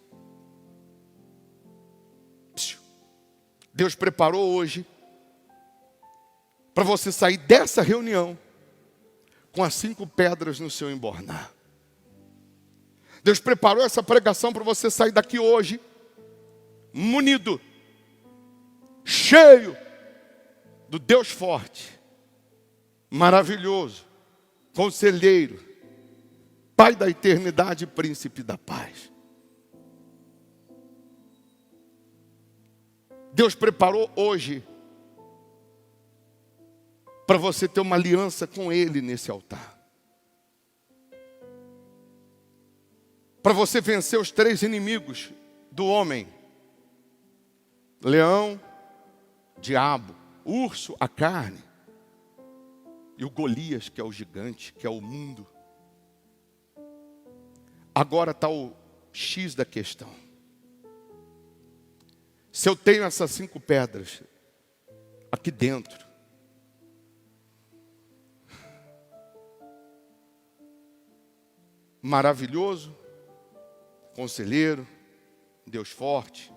Deus preparou hoje para você sair dessa reunião com as 5 pedras no seu embornar. Deus preparou essa pregação para você sair daqui hoje munido, cheio do Deus forte, maravilhoso, Conselheiro, Pai da eternidade, Príncipe da paz. Deus preparou hoje para você ter uma aliança com Ele nesse altar. Para você vencer os 3 inimigos do homem: leão, diabo, urso, a carne, e o Golias, que é o gigante, que é o mundo. Agora está o X da questão. Se eu tenho essas 5 pedras aqui dentro, maravilhoso, Conselheiro, Deus forte,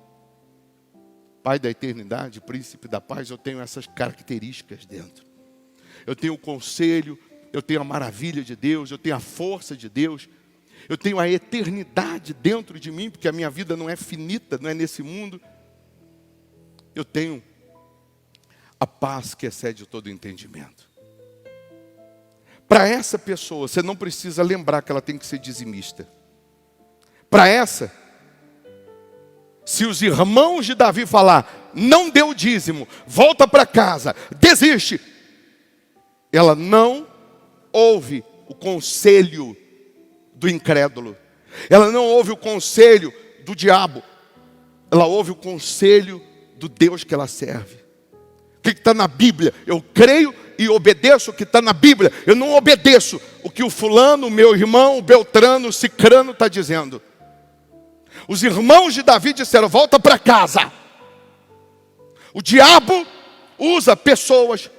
Pai da eternidade, Príncipe da paz, eu tenho essas características dentro. Eu tenho o conselho, eu tenho a maravilha de Deus, eu tenho a força de Deus, eu tenho a eternidade dentro de mim, porque a minha vida não é finita, não é nesse mundo. Eu tenho a paz que excede todo entendimento. Para essa pessoa, você não precisa lembrar que ela tem que ser dizimista. Para essa, se os irmãos de Davi falar, não deu o dízimo, volta para casa, desiste, ela não ouve o conselho do incrédulo. Ela não ouve o conselho do diabo. Ela ouve o conselho do Deus que ela serve. O que está na Bíblia? Eu creio e obedeço o que está na Bíblia. Eu não obedeço o que o fulano, o meu irmão, o Beltrano, o Cicrano está dizendo. Os irmãos de Davi disseram, volta para casa. O diabo usa pessoas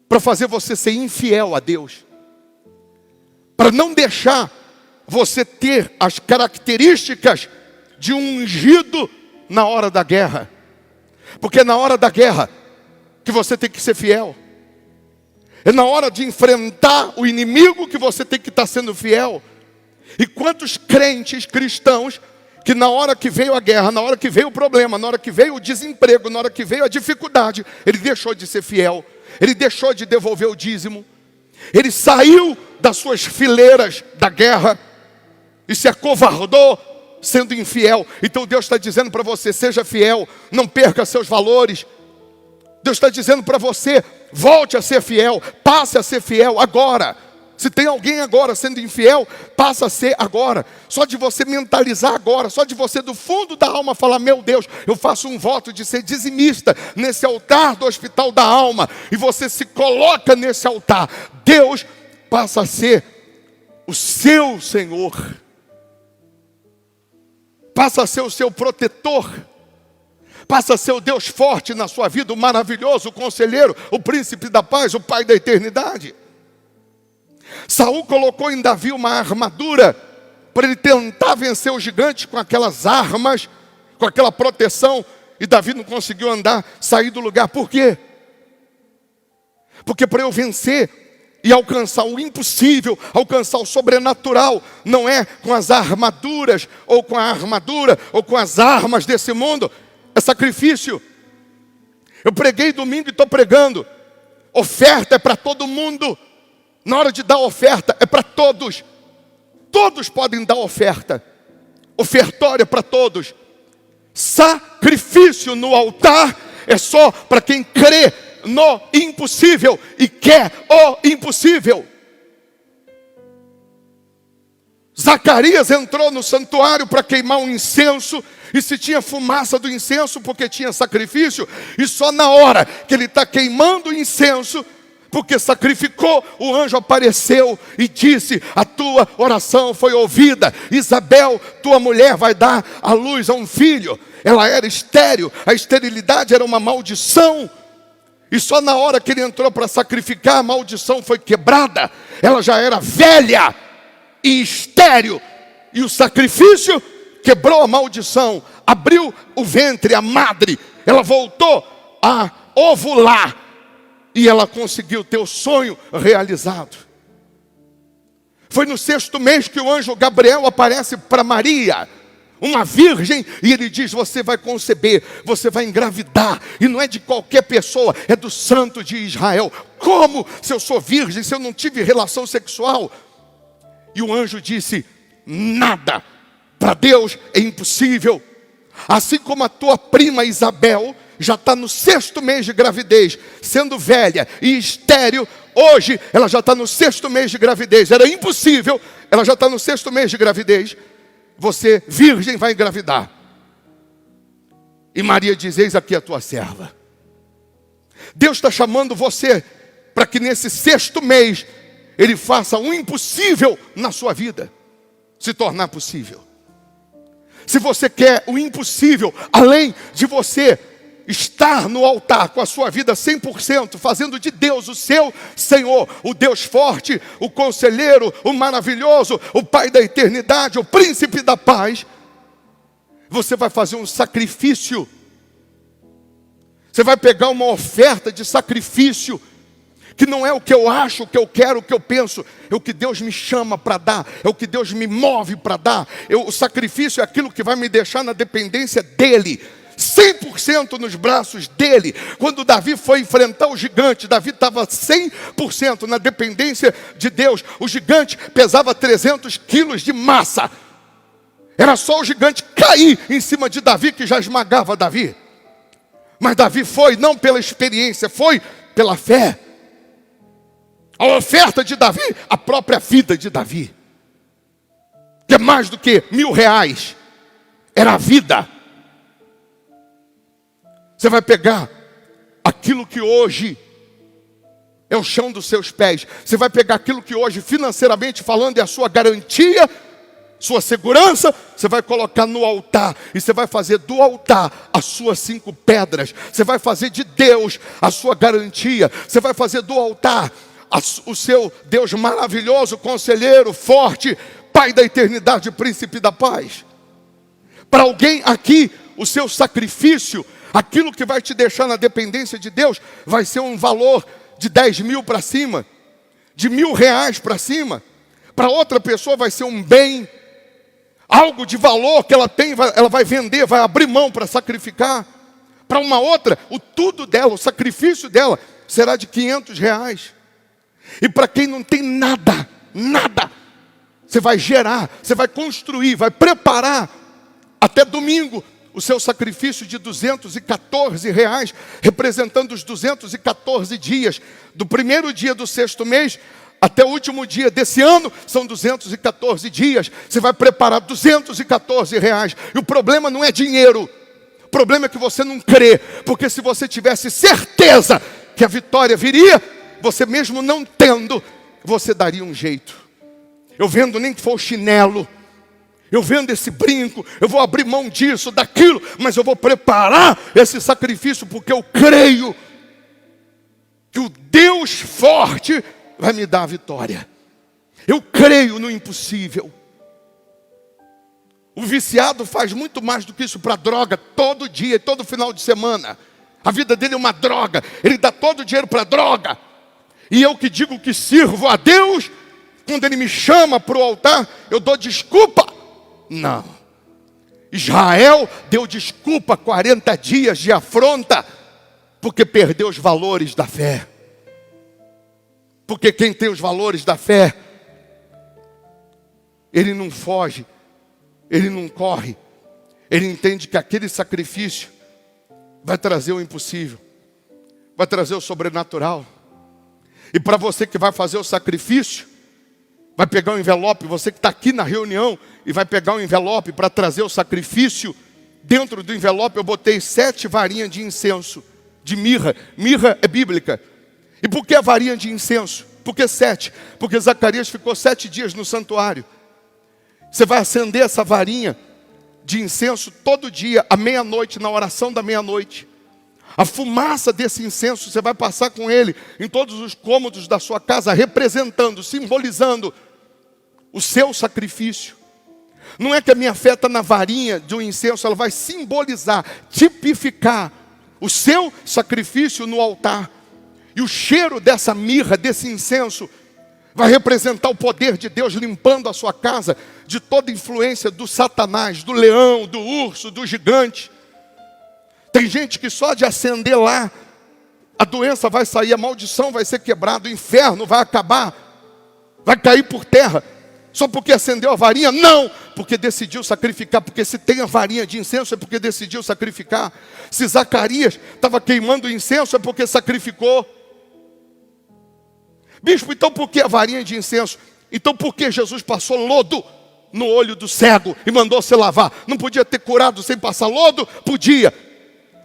para fazer você ser infiel a Deus. Para não deixar você ter as características de um ungido na hora da guerra. Porque é na hora da guerra que você tem que ser fiel. É na hora de enfrentar o inimigo que você tem que estar sendo fiel. E quantos crentes cristãos que na hora que veio a guerra, na hora que veio o problema, na hora que veio o desemprego, na hora que veio a dificuldade, ele deixou de ser fiel, ele deixou de devolver o dízimo, ele saiu das suas fileiras da guerra e se acovardou sendo infiel. Então Deus está dizendo para você, seja fiel, não perca seus valores. Deus está dizendo para você, volte a ser fiel, passe a ser fiel agora. Se tem alguém agora sendo infiel, passa a ser agora. Só de você mentalizar agora, só de você do fundo da alma falar: meu Deus, eu faço um voto de ser dizimista nesse altar do hospital da alma. E você se coloca nesse altar. Deus passa a ser o seu Senhor. Passa a ser o seu protetor. Passa a ser o Deus forte na sua vida, o maravilhoso, o conselheiro, o príncipe da paz, o pai da eternidade. Saul colocou em Davi uma armadura para ele tentar vencer o gigante com aquelas armas, com aquela proteção, e Davi não conseguiu sair do lugar. Por quê? Porque para eu vencer e alcançar o impossível, alcançar o sobrenatural, não é com as armaduras, ou com a armadura, ou com as armas desse mundo, é sacrifício. Eu preguei domingo e estou pregando. Oferta é para todo mundo. Na hora de dar oferta, é para todos. Todos podem dar oferta. Ofertório é para todos. Sacrifício no altar é só para quem crê no impossível e quer o impossível. Zacarias entrou no santuário para queimar um incenso, e se tinha fumaça do incenso porque tinha sacrifício, e só na hora que ele está queimando o incenso, porque sacrificou, o anjo apareceu e disse: a tua oração foi ouvida. Isabel, tua mulher, vai dar à luz a um filho. Ela era estéril, a esterilidade era uma maldição. E só na hora que ele entrou para sacrificar, a maldição foi quebrada. Ela já era velha e estéril, e o sacrifício quebrou a maldição, abriu o ventre, a madre, ela voltou a ovular, e ela conseguiu ter o sonho realizado. Foi no 6º mês que o anjo Gabriel aparece para Maria, uma virgem, e ele diz: você vai conceber, você vai engravidar, e não é de qualquer pessoa, é do santo de Israel. Como? Se eu sou virgem, se eu não tive relação sexual? E o anjo disse: nada para Deus é impossível. Assim como a tua prima Isabel já está no 6º mês de gravidez, sendo velha e estéril, hoje ela já está no 6º mês de gravidez. Era impossível, ela já está no 6º mês de gravidez. Você, virgem, vai engravidar. E Maria diz: eis aqui a tua serva. Deus está chamando você para que nesse 6º mês Ele faça o impossível na sua vida se tornar possível. Se você quer o impossível, além de você estar no altar com a sua vida 100%, fazendo de Deus o seu Senhor, o Deus forte, o conselheiro, o maravilhoso, o Pai da eternidade, o príncipe da paz, você vai fazer um sacrifício. Você vai pegar uma oferta de sacrifício, que não é o que eu acho, o que eu quero, o que eu penso, é o que Deus me chama para dar, é o que Deus me move para dar. O sacrifício é aquilo que vai me deixar na dependência dEle, 100% nos braços dEle. Quando Davi foi enfrentar o gigante, Davi estava 100% na dependência de Deus. O gigante pesava 300 quilos de massa. Era só o gigante cair em cima de Davi que já esmagava Davi. Mas Davi foi não pela experiência, foi pela fé. A oferta de Davi, a própria vida de Davi, que é mais do que R$1.000, era a vida. Você vai pegar aquilo que hoje é o chão dos seus pés. Você vai pegar aquilo que hoje, financeiramente falando, é a sua garantia, sua segurança. Você vai colocar no altar, e você vai fazer do altar as suas 5 pedras. Você vai fazer de Deus a sua garantia. Você vai fazer do altar o seu Deus maravilhoso, conselheiro, forte, Pai da eternidade, príncipe da paz. Para alguém aqui, o seu sacrifício, aquilo que vai te deixar na dependência de Deus, vai ser um valor de 10 mil para cima, de R$1.000 para cima. Para outra pessoa vai ser um bem, algo de valor que ela tem, ela vai vender, vai abrir mão para sacrificar. Para uma outra, o tudo dela, o sacrifício dela, será de R$500. E para quem não tem nada, nada, você vai gerar, você vai construir, vai preparar até domingo o seu sacrifício de R$214, representando os 214 dias, do primeiro dia do 6º mês Até o último dia desse ano, são 214 dias. Você vai preparar 214 reais. E o problema não é dinheiro. O problema é que você não crê. Porque se você tivesse certeza que a vitória viria, você mesmo não tendo, você daria um jeito. Eu vendo nem que for o chinelo. Eu vendo esse brinco. Eu vou abrir mão disso, daquilo. Mas eu vou preparar esse sacrifício porque eu creio que o Deus forte vai me dar a vitória. Eu creio no impossível. O viciado faz muito mais do que isso para droga, todo dia, todo final de semana. A vida dele é uma droga. Ele dá todo o dinheiro para droga. E eu que digo que sirvo a Deus, quando Ele me chama para o altar, eu dou desculpa. Não. Israel deu desculpa 40 dias de afronta, porque perdeu os valores da fé. Porque quem tem os valores da fé, ele não foge, ele não corre. Ele entende que aquele sacrifício vai trazer o impossível, vai trazer o sobrenatural. E para você que vai fazer o sacrifício, vai pegar um envelope, você que está aqui na reunião e vai pegar um envelope para trazer o sacrifício, dentro do envelope eu botei 7 varinhas de incenso, de mirra. Mirra é bíblica. E por que a varinha de incenso? Por que 7? Porque Zacarias ficou 7 dias no santuário. Você vai acender essa varinha de incenso todo dia, à meia-noite, na oração da meia-noite. A fumaça desse incenso, você vai passar com ele em todos os cômodos da sua casa, representando, simbolizando o seu sacrifício. Não é que a minha fé está na varinha do incenso, ela vai simbolizar, tipificar o seu sacrifício no altar. E o cheiro dessa mirra, desse incenso, vai representar o poder de Deus limpando a sua casa de toda influência do Satanás, do leão, do urso, do gigante. Tem gente que só de acender lá, a doença vai sair, a maldição vai ser quebrada, o inferno vai acabar, vai cair por terra. Só porque acendeu a varinha? Não, porque decidiu sacrificar. Porque se tem a varinha de incenso é porque decidiu sacrificar. Se Zacarias estava queimando o incenso é porque sacrificou. Bispo, então por que a varinha de incenso? Então por que Jesus passou lodo no olho do cego e mandou se lavar? Não podia ter curado sem passar lodo? Podia.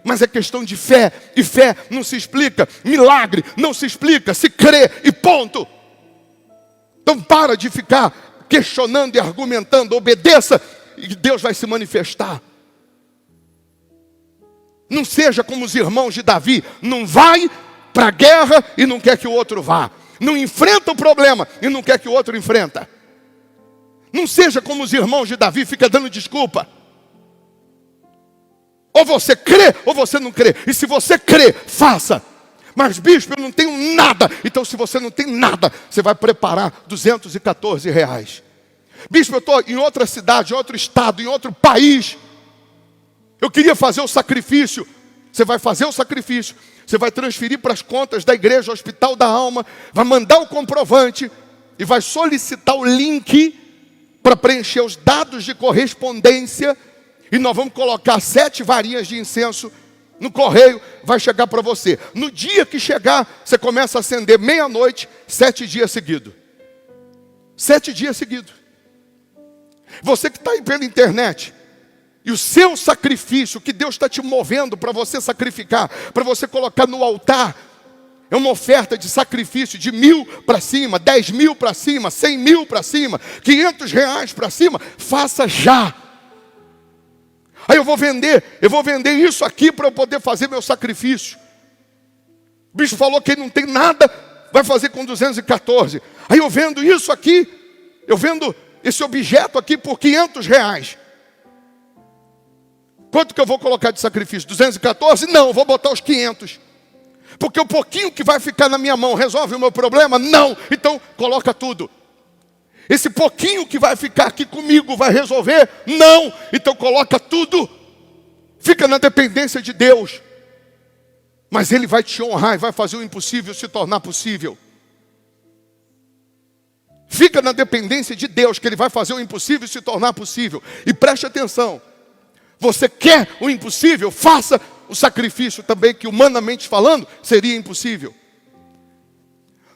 Mas é questão de fé. E fé não se explica. Milagre não se explica. Se crê e ponto. Então para de ficar questionando e argumentando. Obedeça e Deus vai se manifestar. Não seja como os irmãos de Davi. Não vai para a guerra e não quer que o outro vá. Não enfrenta o problema e não quer que o outro enfrenta. Não seja como os irmãos de Davi, fica dando desculpa. Ou você crê ou você não crê. E se você crê, faça. Mas bispo, eu não tenho nada. Então se você não tem nada, você vai preparar 214 reais. Bispo, eu estou em outra cidade, em outro estado, em outro país. Eu queria fazer o sacrifício. Você vai fazer o sacrifício. Você vai transferir para as contas da igreja, Hospital da Alma. Vai mandar o comprovante. E vai solicitar o link para preencher os dados de correspondência. E nós vamos colocar 7 varinhas de incenso no correio. Vai chegar para você. No dia que chegar, você começa a acender meia-noite, 7 dias seguidos. 7 dias seguidos. Você que está aí pela internet. E o seu sacrifício, que Deus está te movendo para você sacrificar, para você colocar no altar, é uma oferta de sacrifício de 1.000 para cima, 10.000 para cima, 100.000 para cima, 500 reais para cima. Faça já. Aí eu vou vender isso aqui para eu poder fazer meu sacrifício. O bicho falou que ele não tem nada, vai fazer com 214. Aí eu vendo isso aqui, eu vendo esse objeto aqui por 500 reais. Quanto que eu vou colocar de sacrifício? 214? Não, eu vou botar os 500. Porque o pouquinho que vai ficar na minha mão resolve o meu problema? Não. Então, coloca tudo. Esse pouquinho que vai ficar aqui comigo vai resolver? Não. Então, coloca tudo. Fica na dependência de Deus. Mas Ele vai te honrar e vai fazer o impossível se tornar possível. Fica na dependência de Deus, que Ele vai fazer o impossível se tornar possível. E preste atenção. Você quer o impossível? Faça o sacrifício também, que humanamente falando, seria impossível.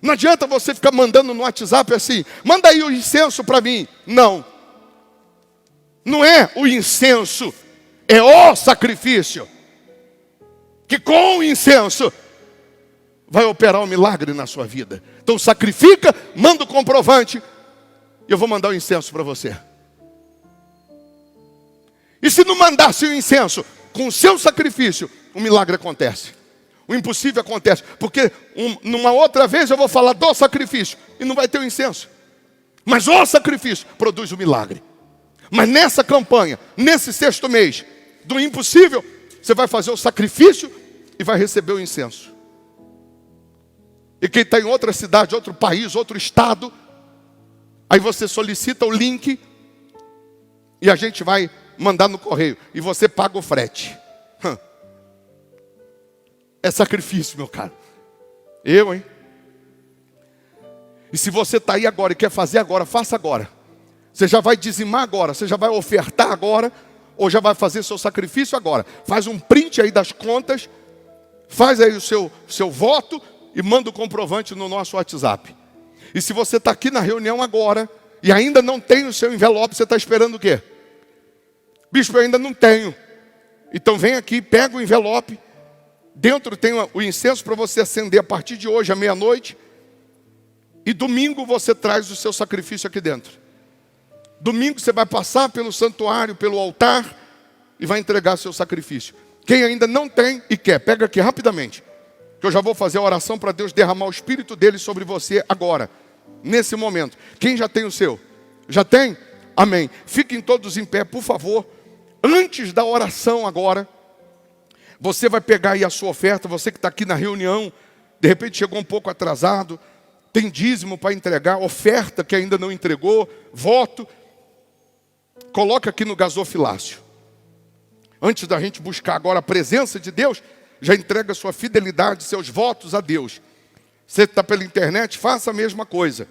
Não adianta você ficar mandando no WhatsApp assim, manda aí o incenso para mim. Não. Não é o incenso, é o sacrifício. Que com o incenso vai operar um milagre na sua vida. Então sacrifica, manda o comprovante, e eu vou mandar o incenso para você. E se não mandasse o incenso com o seu sacrifício, o milagre acontece. O impossível acontece. Porque numa outra vez eu vou falar do sacrifício e não vai ter o incenso. Mas o sacrifício produz o milagre. Mas nessa campanha, nesse 6º mês do impossível, você vai fazer o sacrifício e vai receber o incenso. E quem está em outra cidade, outro país, outro estado, aí você solicita o link e a gente vai mandar no correio. E você paga o frete. É sacrifício, meu caro. Hein? E se você está aí agora e quer fazer agora, faça agora. Você já vai dizimar agora, você já vai ofertar agora, ou já vai fazer seu sacrifício agora. Faz um print aí das contas, faz aí o seu voto e manda o comprovante no nosso WhatsApp. E se você está aqui na reunião agora e ainda não tem o seu envelope, você está esperando o quê? Bispo, eu ainda não tenho. Então vem aqui, pega o envelope. Dentro tem o incenso para você acender a partir de hoje, à meia-noite. E domingo você traz o seu sacrifício aqui dentro. Domingo você vai passar pelo santuário, pelo altar e vai entregar seu sacrifício. Quem ainda não tem e quer, pega aqui rapidamente. Que eu já vou fazer a oração para Deus derramar o Espírito dele sobre você agora, nesse momento. Quem já tem o seu? Já tem? Amém. Fiquem todos em pé, por favor. Antes da oração agora, você vai pegar aí a sua oferta, você que está aqui na reunião, de repente chegou um pouco atrasado, tem dízimo para entregar, oferta que ainda não entregou, voto. Coloca aqui no gasofilácio. Antes da gente buscar agora a presença de Deus, já entrega sua fidelidade, seus votos a Deus. Você está pela internet, faça a mesma coisa.